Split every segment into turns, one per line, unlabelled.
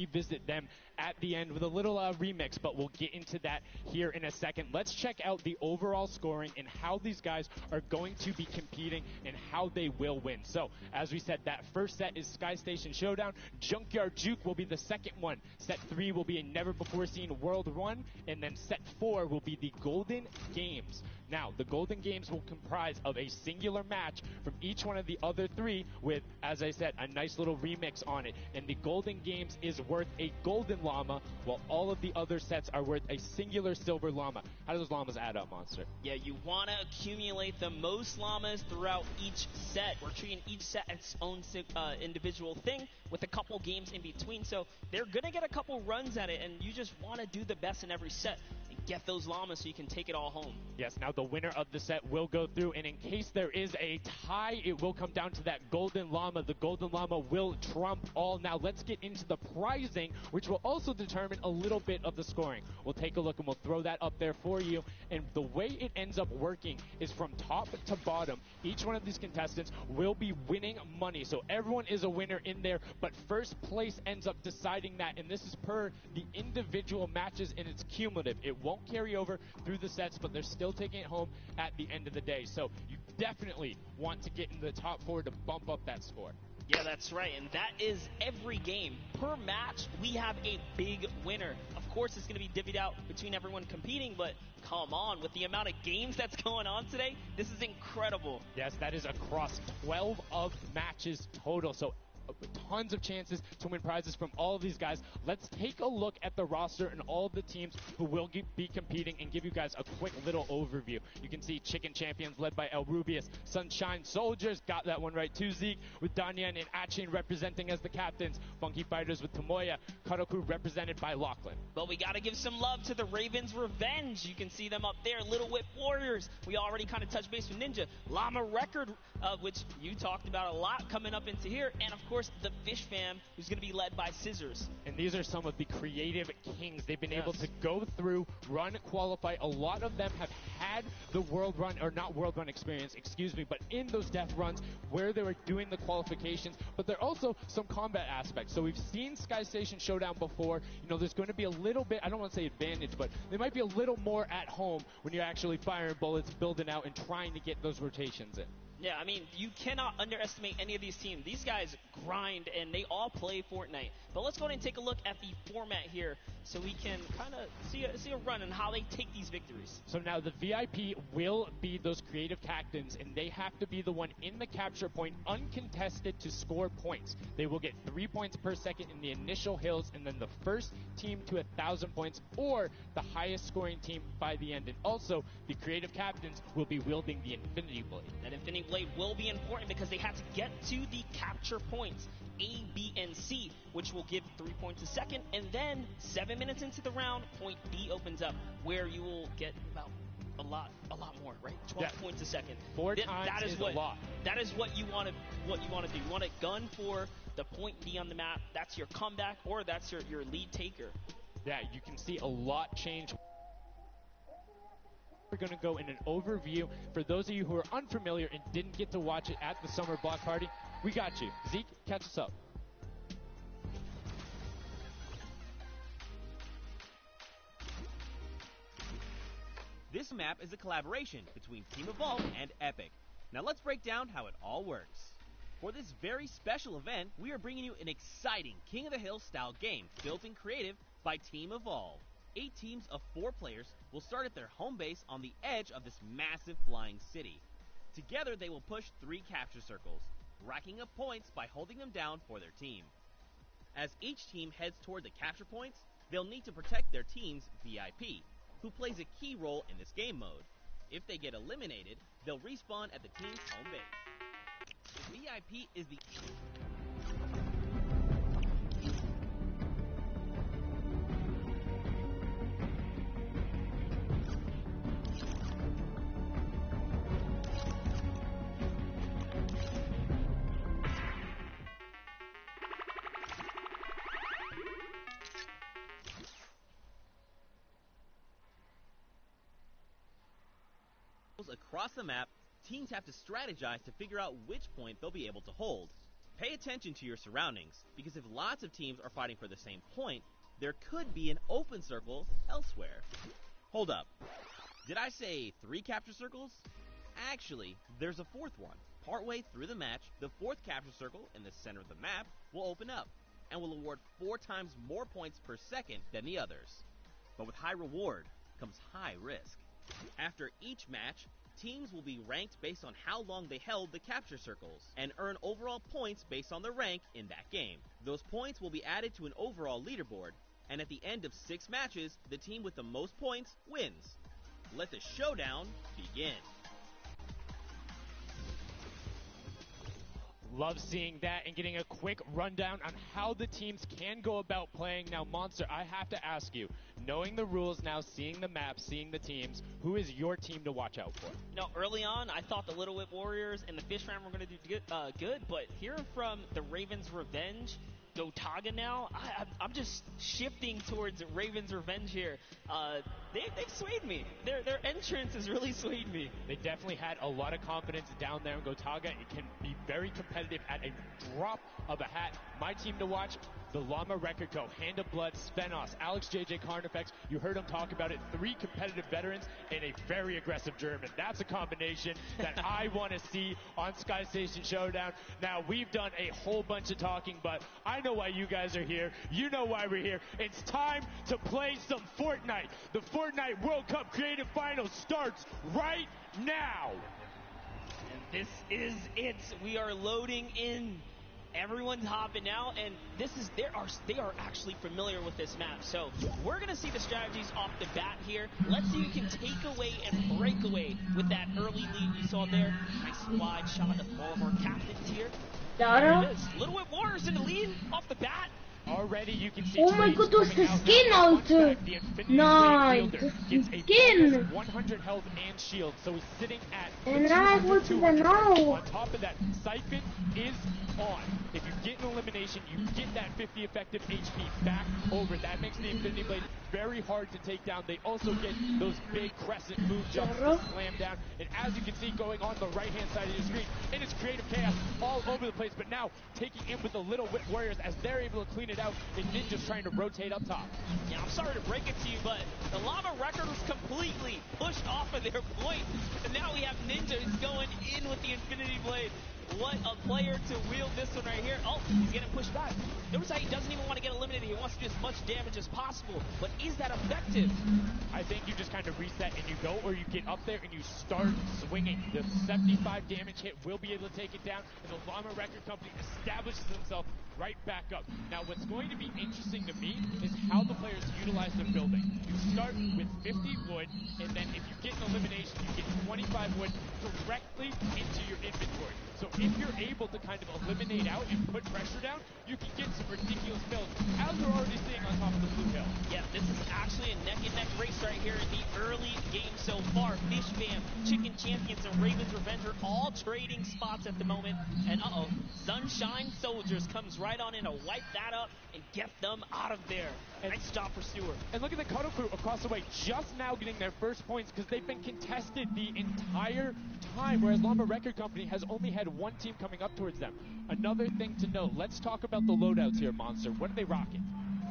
revisit them at the end with a little remix, but we'll get into that here in a second. Let's check out the overall scoring and how these guys are going to be competing and how they will win. So, as we said, that first set is Sky Station Showdown. Junkyard Juke will be the second one. Set 3 will be a never-before-seen World 1, and then set 4 will be the Golden Games. Now, the Golden Games will comprise of a singular match from each one of the other 3 with, as I said, a nice little remix on it. And the Golden Games is worth a golden llama, while all of the other sets are worth a singular silver llama. How do those llamas add up, Monster?
Yeah, you want to accumulate the most llamas throughout each set. We're treating each set as its own individual thing with a couple games in between. So they're going to get a couple runs at it, and you just want to do the best in every set and get those llamas so you can take it all home.
Yes, now the winner of the set will go through, and in case there is a tie, it will come down to that golden llama. The golden llama will trump all. Now let's get into the prizing, which will also determine a little bit of the scoring. We'll take a look and we'll throw that up there for you. And the way it ends up working is from top to bottom. Each one of these contestants will be winning money. So everyone is a winner in there, but first place ends up deciding that. And this is per the individual matches, and it's cumulative. It won't carry over through the sets, but they're still taking it home at the end of the day. So you definitely want to get in the top 4 to bump up that score.
Yeah, that's right, and that is every game. Per match, we have a big winner. Of course, it's going to be divvied out between everyone competing, but come on, with the amount of games that's going on today, this is incredible.
Yes, that is across 12 of matches total, so tons of chances to win prizes from all of these guys. Let's take a look at the roster and all of the teams who will be competing and give you guys a quick little overview. You can see Chicken Champions led by El Rubius. Sunshine Soldiers, got that one right too, Zeke, with Danyan and Achin representing as the captains. Funky Fighters with Tomoya. Cuddle Crew represented by Lachlan.
But we got to give some love to the Ravens Revenge. You can see them up there. Little Whip Warriors. We already kind of touched base with Ninja. Llama Record, which you talked about a lot coming up into here. And, of course, the Fish Fam, who's going to be led by Scissors.
And these are some of the creative kings. They've been able to go through, run, qualify. A lot of them have had the world run, or not world run experience, excuse me, but in those death runs where they were doing the qualifications. But there are also some combat aspects. So we've seen Sky Station Showdown before. You know, there's going to be a little bit, I don't want to say advantage, but they might be a little more at home when you're actually firing bullets, building out, and trying to get those rotations in.
Yeah, I mean, you cannot underestimate any of these teams. These guys grind, and they all play Fortnite. But let's go ahead and take a look at the format here so we can kind of see a run and how they take these victories.
So now the VIP will be those creative captains, and they have to be the one in the capture point uncontested to score points. They will get 3 points per second in the initial hills, and then the first team to 1,000 points, or the highest scoring team by the end. And also, the creative captains will be wielding the Infinity Blade.
That Infinity Blade will be important because they have to get to the capture points, A, B, and C, which will give 3 points a second, and then 7 minutes into the round, point B opens up, where you will get about a lot more, right? 12 points a second.
4 times is a lot.
That is what you want to do. You want to gun for the point B on the map. That's your comeback, or that's your lead taker.
Yeah, you can see a lot change. We're going to go in an overview. For those of you who are unfamiliar and didn't get to watch it at the Summer Block Party, we got you. Zeke, catch us up.
This map is a collaboration between Team Evolve and Epic. Now let's break down how it all works. For this very special event, we are bringing you an exciting King of the Hill style game built in creative by Team Evolve. 8 teams of 4 players will start at their home base on the edge of this massive flying city. Together they will push 3 capture circles, racking up points by holding them down for their team. As each team heads toward the capture points, they'll need to protect their team's VIP, who plays a key role in this game mode. If they get eliminated, they'll respawn at the team's home base. The VIP is the across the map. Teams have to strategize to figure out which point they'll be able to hold. Pay attention to your surroundings, because if lots of teams are fighting for the same point, there could be an open circle elsewhere. Hold up. Did I say 3 capture circles? Actually, there's a 4th one. Partway through the match, the 4th capture circle in the center of the map will open up and will award 4 times more points per second than the others. But with high reward comes high risk. After each match, teams will be ranked based on how long they held the capture circles and earn overall points based on their rank in that game. Those points will be added to an overall leaderboard, and at the end of 6 matches, the team with the most points wins. Let the showdown begin.
Love seeing that and getting a quick rundown on how the teams can go about playing. Now, Monster, I have to ask you, knowing the rules now, seeing the map, seeing the teams, who is your team to watch out for?
You know, early on, I thought the Little Whip Warriors and the Fish Ram were going to do good, but hearing from the Ravens Revenge, Gotaga now, I'm just shifting towards Ravens Revenge here. They've swayed me. Their entrance has really swayed me.
They definitely had a lot of confidence down there in Gotaga. It can be very competitive at a drop of a hat. My team to watch, the Llama Record Co., Hand of Blood, Spenos, Alex JJ Carnifex. You heard him talk about it. 3 competitive veterans and a very aggressive German. That's a combination that I want to see on Sky Station Showdown. Now, we've done a whole bunch of talking, but I know why you guys are here. You know why we're here. It's time to play some Fortnite. The Fortnite World Cup Creative Finals starts right now.
And this is it. We are loading in. Everyone's hopping out, and they are actually familiar with this map. So we're gonna see the strategies off the bat here. Let's see who can take away and break away with that early lead you saw there. Nice wide shot of all of our captains here. There it is. Little Whip Warriors in the lead off the bat.
Already you can see.
Oh my god, das ist der Skin, Alter! Nein, das ist der Skin!
100 health and shield, so he's sitting at
Nein, wo ist denn auch?
On top of that, Siphon is on. If you get an elimination, you get that 50 effective HP back over. That makes the Infinity Blade very hard to take down. They also get those big crescent move jumps to slam down. And as you can see going on the right-hand side of your screen, it is creative chaos all over the place. But now taking in with the Little Whip Warriors as they're able to clean it out, and Ninja's trying to rotate up top.
Yeah, I'm sorry to break it to you, but the Llama Record was completely pushed off of their point. And now we have Ninja who's going in with the Infinity Blade. What a player to wield this one right here. Oh, he's getting pushed back. Notice how he doesn't even want to get eliminated. He wants to do as much damage as possible. But is that effective?
I think you just kind of reset and you go, or you get up there and you start swinging. The 75 damage hit will be able to take it down, and the Llama Record Company establishes himself right back up. Now, what's going to be interesting to me is how the players utilize their building. You start with 50 wood, and then if you get an elimination, you get 25 wood directly into your inventory. So if you're able to kind of eliminate out and put pressure down, you can get some ridiculous builds, as we're already seeing on top of the blue hill.
Yeah, this is actually a neck-and-neck race right here in the early game so far. Fish Fam, Chicken Champions, and Ravens Revenge are all trading spots at the moment. And Sunshine Soldiers comes right on in to wipe that up and get them out of there. And nice job for Stewart.
And look at the Cuddle Crew across the way, just now getting their first points because they've been contested the entire time, whereas Llama Record Company has only had one team coming up towards them. Another thing to note, let's talk about the loadouts here, Monster. What are they rocking?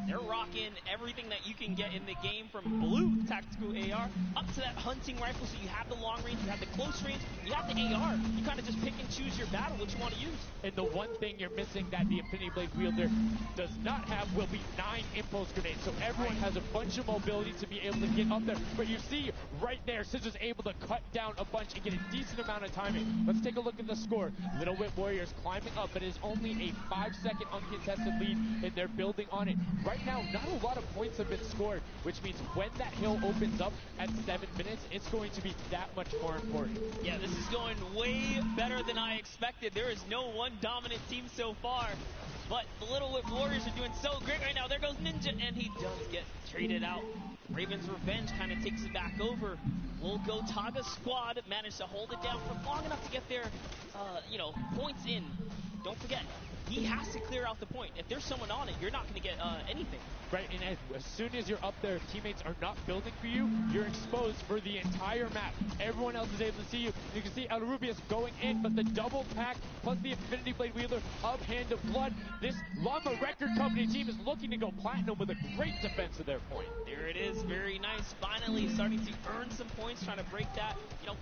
They're rocking everything that you can get in the game, from blue tactical AR up to that hunting rifle. So you have the long range, you have the close range, you have the AR. You kind of just pick and choose your battle, what you want to use.
And the one thing you're missing that the Infinity Blade wielder does not have will be 9 impulse grenades. So everyone has a bunch of mobility to be able to get up there. But you see right there, Scissors able to cut down a bunch and get a decent amount of timing. Let's take a look at the score. Little Whip Warriors climbing up, but it is only a 5-second uncontested lead, and they're building on it. Right now, not a lot of points have been scored, which means when that hill opens up at 7 minutes, it's going to be that much more important.
Yeah, this is going way better than I expected. There is no one dominant team so far, but the Little Whip Warriors are doing so great right now. There goes Ninja, and he does get traded out. Ravens Revenge kind of takes it back over. Will Gotaga squad manage to hold it down for long enough to get their, points in. Don't forget, he has to clear out the point. If there's someone on it, you're not going to get anything.
right? And as soon as you're up there, if teammates are not building for you, you're exposed for the entire map. Everyone else is able to see you. You can see El Rubius going in, but the double pack plus the Infinity Blade wielder of Hand of Blood. This Llama Record Company team is looking to go platinum with a great defense of their point.
There it is, very nice. Finally starting to earn some points, trying to break that,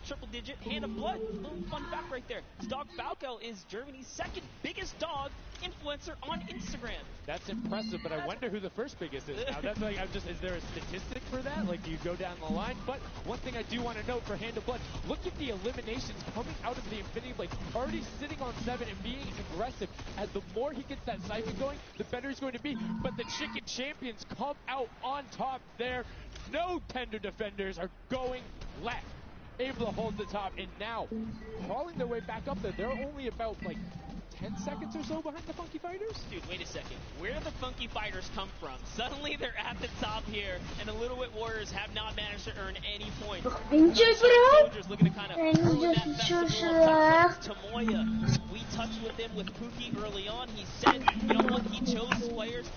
triple digit Hand of Blood. Little fun fact right there. This dog Falco is Germany's second biggest dog influencer on Instagram.
That's impressive, but I wonder who the first biggest is now. That's like, is there a statistic for that? Like, do you go down the line? But one thing I do want to note for Hand of Blood, look at the eliminations coming out of the Infinity Blade. Already sitting on 7 and being aggressive. As the more he gets that siphon going, the better he's going to be. But the Chicken Champions come out on top there. No tender defenders are going left. Able to hold the top, and now crawling their way back up there. They're only about like 10 seconds or so behind the Funky Fighters?
Dude, wait a second. Where did the Funky Fighters come from? Suddenly they're at the top here, and the Little Wit Warriors have not managed to earn any points. Soldiers looking to kind of ruin that festival of Tomoya. We touched with him with Pookie early on. He said, what, he chose players,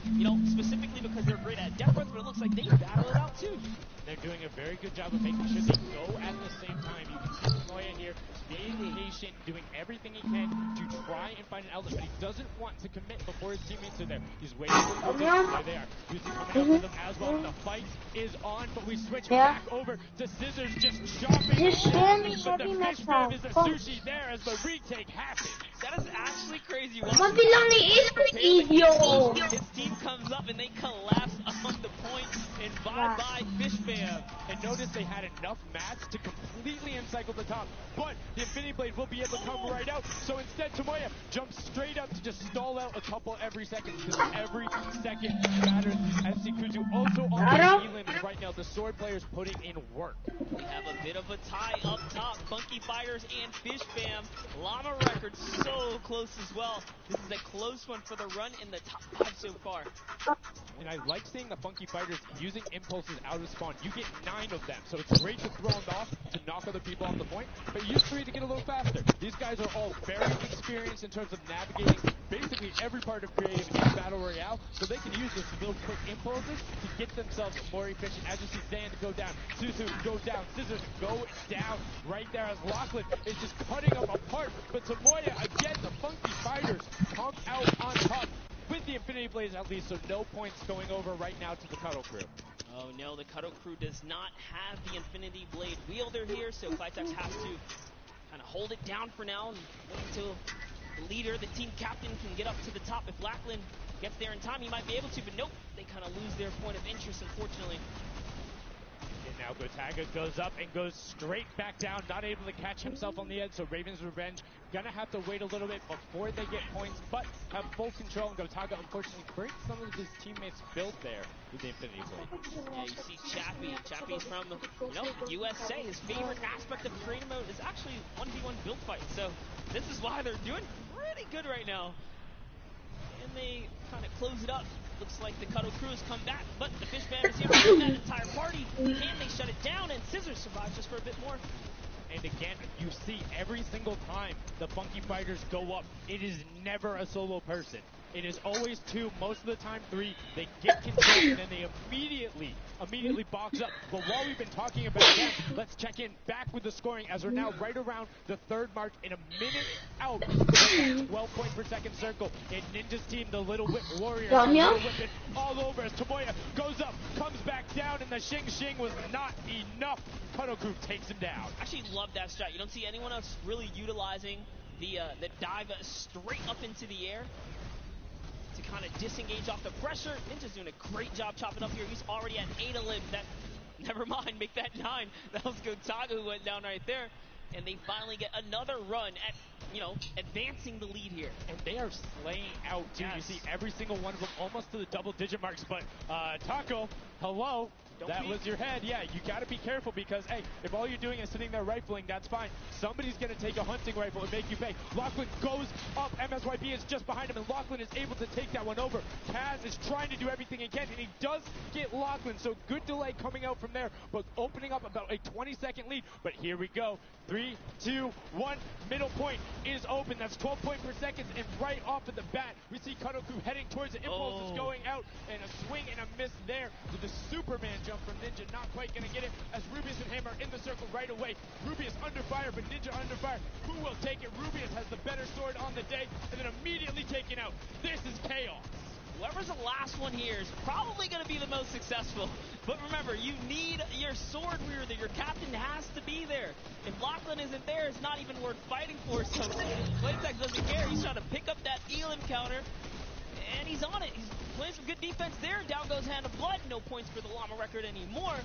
specifically because they're great at depth, but it looks like they battle it out too.
They're doing a very good job of making sure they go at the same time. You can see Tomoya here being patient, doing everything he can to try and find an outlet, but he doesn't want to commit before his teammates are there. He's waiting for them. There they are. Uzi coming out with them as well. The fight is on, but we switch back over to Scissors just chopping. But the fish grab is a sushi there as the retake happens.
That is actually crazy.
Maar wie lang is een idiot?
His team comes up and they collapse on the point, and bye-bye Fish Fam.
And notice they had enough mats to completely encircle the top, but the Infinity Blade will be able to come right out. So instead, Tomoya jumps straight up to just stall out a couple every second, because every second matters. FC Kuzu also on the island right now. The sword players putting in work.
We have a bit of a tie up top. Funky Fighters and Fish Fam. Llama Records so close as well. This is a close one for the run in the top 5 so far.
And I like seeing the Funky Fighters using impulses out of spawn. You get 9 of them, so it's great to throw them off to knock other people off the point, but use 3 to get a little faster. These guys are all very experienced in terms of navigating basically every part of creative in Battle Royale, so they can use those little quick impulses to get themselves more efficient. As you see Zan go down, Suzu go down, Scissors go down right there as Lachlan is just cutting them apart, but Tomoya, again, the Funky Fighters come out on top with the Infinity Blades at least, so no points going over right now to the Cuddle Crew.
Oh no, the Cuddle Crew does not have the Infinity Blade wielder here, so Flytex has to kind of hold it down for now and wait until the leader, the team captain, can get up to the top. If Lachlan gets there in time, he might be able to, but nope, they kind of lose their point of interest, unfortunately.
And now Gotaga goes up and goes straight back down, not able to catch himself on the edge, so Raven's Revenge gonna have to wait a little bit before they get points, but have full control, and Gotaga unfortunately breaks some of his teammates' build there with the Infinity Blade.
Yeah, you see Chappie. Chappie's from, USA. His favorite aspect of creative mode is actually 1v1 build fight, so this is why they're doing pretty good right now. And they kind of close it up. Looks like the Cuddle Crew has come back, but the Fish Band is here to that entire party. Can they shut it down? And Scissors survives just for a bit more.
And again, you see every single time the Funky Fighters go up, it is never a solo person. It is always 2, most of the time 3. They get control and then they immediately box up. But while we've been talking about them, let's check in back with the scoring as we're now right around the 3rd mark in a minute out of that 12 point per second circle. And Ninja's team, the Little Whip Warriors, are whipping all over as Tomoya goes up, comes back down, and the Xing Xing was not enough. Cuddle Crew takes him down.
I actually love that strat. You don't see anyone else really utilizing the dive straight up into the air to kind of disengage off the pressure. Ninja's doing a great job chopping up here. He's already at 8 a live. That, never mind, make that 9. That was Gotaga who went down right there. And they finally get another run at, advancing the lead here.
And they are slaying out, too.
Yes.
You see every single one of them almost to the double-digit marks. But, Taco, hello. That was your head. Yeah, you got to be careful because, hey, if all you're doing is sitting there rifling, that's fine. Somebody's going to take a hunting rifle and make you pay. Lachlan goes up. MSYP is just behind him, and Lachlan is able to take that one over. Kaz is trying to do everything he can, and he does get Lachlan. So good delay coming out from there, but opening up about a 20-second lead. But here we go. 3, 2, 1. Middle point is open. That's 12 point per second, and right off of the bat, we see Cuddle Crew heading towards it. Impulse is going out, and a swing and a miss there with the Superman jump from Ninja. Not quite going to get it as Rubius and Hammer in the circle right away. Rubius under fire, but Ninja under fire. Who will take it? Rubius has the better sword on the day, and then immediately taken out. This is chaos.
Whoever's the last one here is probably going to be the most successful. But remember, you need your sword wielder. Your captain has to be there. If Lachlan isn't there, it's not even worth fighting for. So Playtech doesn't care. He's trying to pick up that Elam counter, and he's on it. He's playing some good defense there. Down goes Hand of Blood. No points for the Llama record anymore.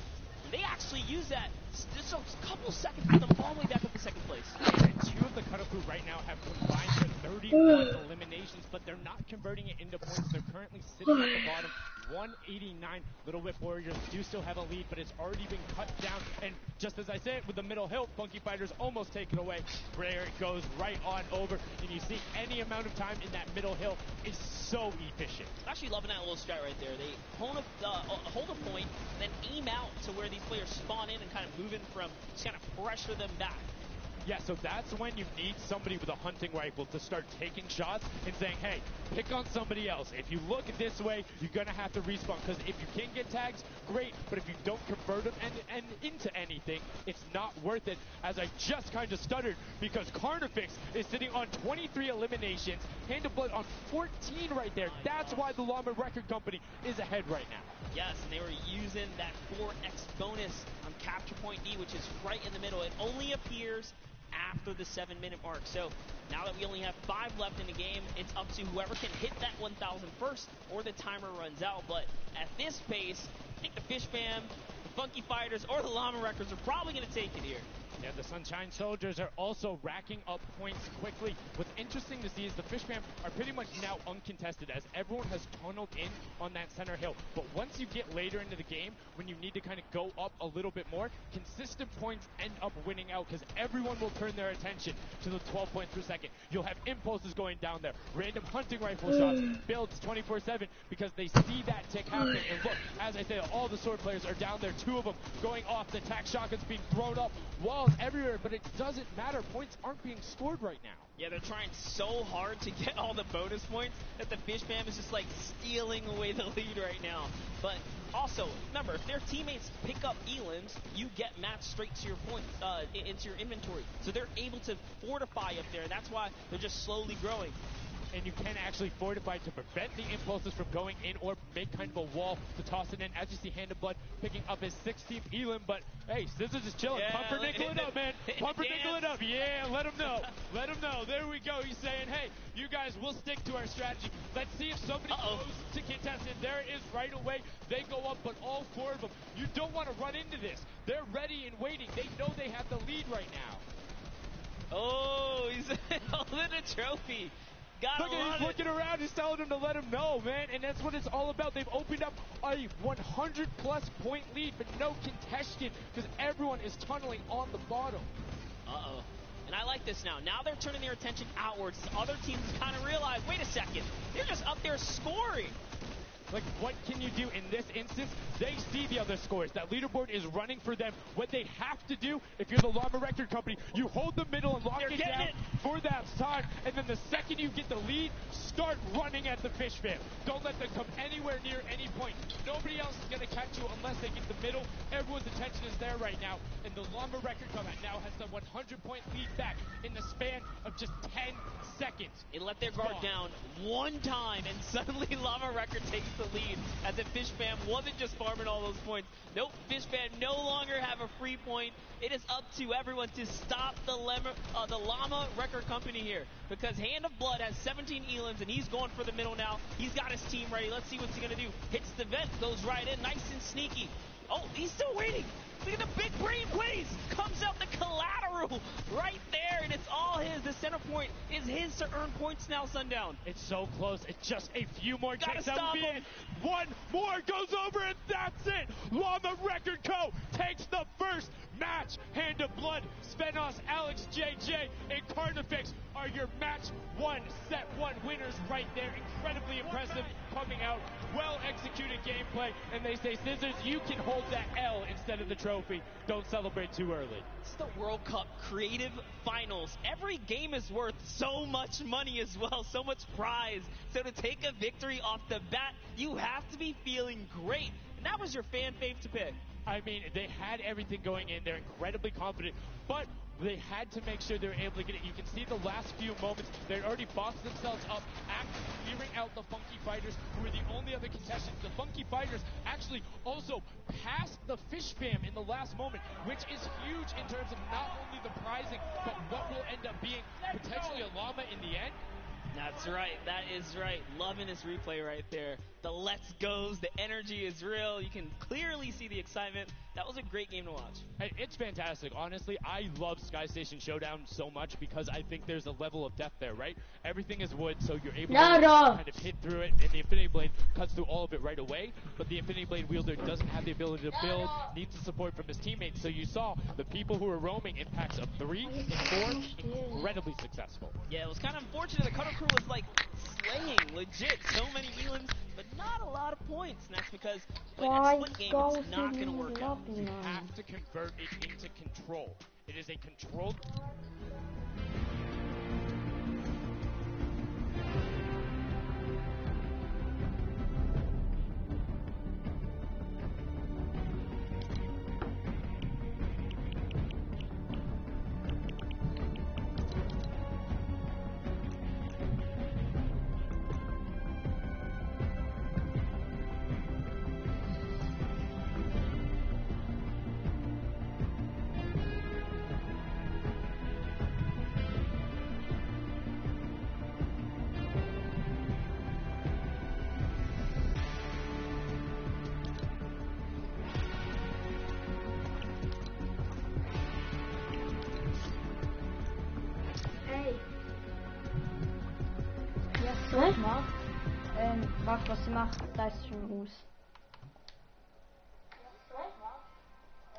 They actually use that just a couple seconds with them all the way back up to second place.
And two of the Karafu right now have combined for 31 eliminations, but they're not converting it into points. They're currently sitting at the bottom, 189. Little Whip Warriors do still have a lead, but it's already been cut down. And just as I said, with the middle hill, Funky Fighters almost taken away. There it goes right on over, and you see any amount of time in that middle hill is so efficient.
I'm actually loving that little strat right there. They hold a point, then aim out to where these players spawn in and kind of move in from, just kind of pressure them back.
Yeah, so that's when you need somebody with a hunting rifle to start taking shots and saying, hey, pick on somebody else. If you look this way, you're going to have to respawn, because if you can get tags, great, but if you don't convert them and into anything, it's not worth it, as I just kind of stuttered, because Carnifex is sitting on 23 eliminations, Hand of Blood on 14 right there. That's why the Llama Record Company is ahead right now.
Yes, and they were using that 4x bonus on Capture Point D, which is right in the middle. It only appears after the 7-minute mark. So now that we only have 5 left in the game, it's up to whoever can hit that 1,000 first or the timer runs out. But at this pace, I think the Fish Fam, the Funky Fighters, or the Llama Records are probably going to take it here.
Yeah, the Sunshine Soldiers are also racking up points quickly. What's interesting to see is the Fish Fam are pretty much now uncontested, as everyone has tunneled in on that center hill. But once you get later into the game, when you need to kind of go up a little bit more, consistent points end up winning out, because everyone will turn their attention to the 12 points per second. You'll have impulses going down there, random hunting rifle shots, builds 24/7, because they see that tick happening. And look, as I said, all the sword players are down there, 2 of them going off, the tac shotguns being thrown up, walls everywhere, but it doesn't matter. Points aren't being scored right now.
Yeah, they're trying so hard to get all the bonus points that the Fish Fam is just like stealing away the lead right now. But also, remember, if their teammates pick up Elams, you get matched straight to your points, into your inventory. So they're able to fortify up there, and that's why they're just slowly growing.
And you can actually fortify to prevent the impulses from going in, or make kind of a wall to toss it in. As you see, Hand of Blood picking up his 16th Elam, but hey, Scissors is chilling.
Yeah,
Pumpernickel it up, man. Pumpernickel it up. Yeah, let him know. Let him know. There we go. He's saying, hey, you guys, we'll stick to our strategy. Let's see if somebody goes to contest it. There it is right away. They go up, but all 4 of them, you don't want to run into this. They're ready and waiting. They know they have the lead right now.
Oh, he's holding a trophy.
Look at him, he's looking around, he's telling him to let him know, man, and that's what it's all about. They've opened up a 100-plus point lead, but no contention, because everyone is tunneling on the bottom.
Uh-oh. And I like this now. Now they're turning their attention outwards. The other teams kind of realize, wait a second, they're just up there scoring.
Like, what can you do in this instance? They see the other scores. That leaderboard is running for them. What they have to do, if you're the Llama Record Company, you hold the middle and lock it down for that time, and then the second you get the lead, start running at the Fish Fam. Don't let them come anywhere near any point. Nobody else is going to catch you unless they get the middle. Everyone's attention is there right now, and the Llama Record Company now has the 100-point lead back in the span of just 10 seconds.
It let their guard down one time, and suddenly Llama Record takes the lead, as the Fish Fam wasn't just farming all those points. Nope, Fish Fam no longer have a free point. It is up to everyone to stop the Llama Record Company here, because Hand of Blood has 17 Elams, and he's going for the middle now. He's got his team ready. Let's see what's he going to do. Hits the vent, goes right in, nice and sneaky. Oh, he's still waiting. Look at the big brain blaze. Comes out the collateral right there, and it's all his. The center point is his to earn points now, Sundown.
It's so close. It's just a few more
Gotta
takes.
stop him.
One more goes over, and that's it. Llama Record Co. takes the first match. Hand of Blood, Svenos, Alex, JJ, and Carnifex are your match 1, set 1 winners right there. Incredibly impressive coming out. Well executed gameplay. And they say, Scissors, you can hold that L instead of the trophy. Don't celebrate too early.
It's the World Cup Creative Finals. Every game is worth so much money as well, so much prize. So to take a victory off the bat, you have to be feeling great. And that was your fan fave to pick.
I mean, they had everything going in. They're incredibly confident, but they had to make sure they were able to get it. You can see the last few moments, they'd already boxed themselves up, clearing out the Funky Fighters, who were the only other contestants. The Funky Fighters actually also passed the Fish Fam in the last moment, which is huge in terms of not only the prizing, but what will end up being potentially a llama in the end.
That's right. That is right. Loving this replay right there. The let's goes, the energy is real. You can clearly see the excitement. That was a great game to watch.
It's fantastic. Honestly, I love Sky Station Showdown so much because I think there's a level of depth there, right? Everything is wood, so you're able to kind of hit through it, and the Infinity Blade cuts through all of it right away, but the Infinity Blade wielder doesn't have the ability to build, needs the support from his teammates. So you saw the people who were roaming in packs of 3 and 4, incredibly successful.
Yeah, it was kind of unfortunate. The Cutter Crew was like slaying, legit, so many Elans, but not a lot of points. And that's because in a split game, it's not going to work out.
You have to convert it into control. It is a controlled...
Mach, was sie macht, da ist schon Us.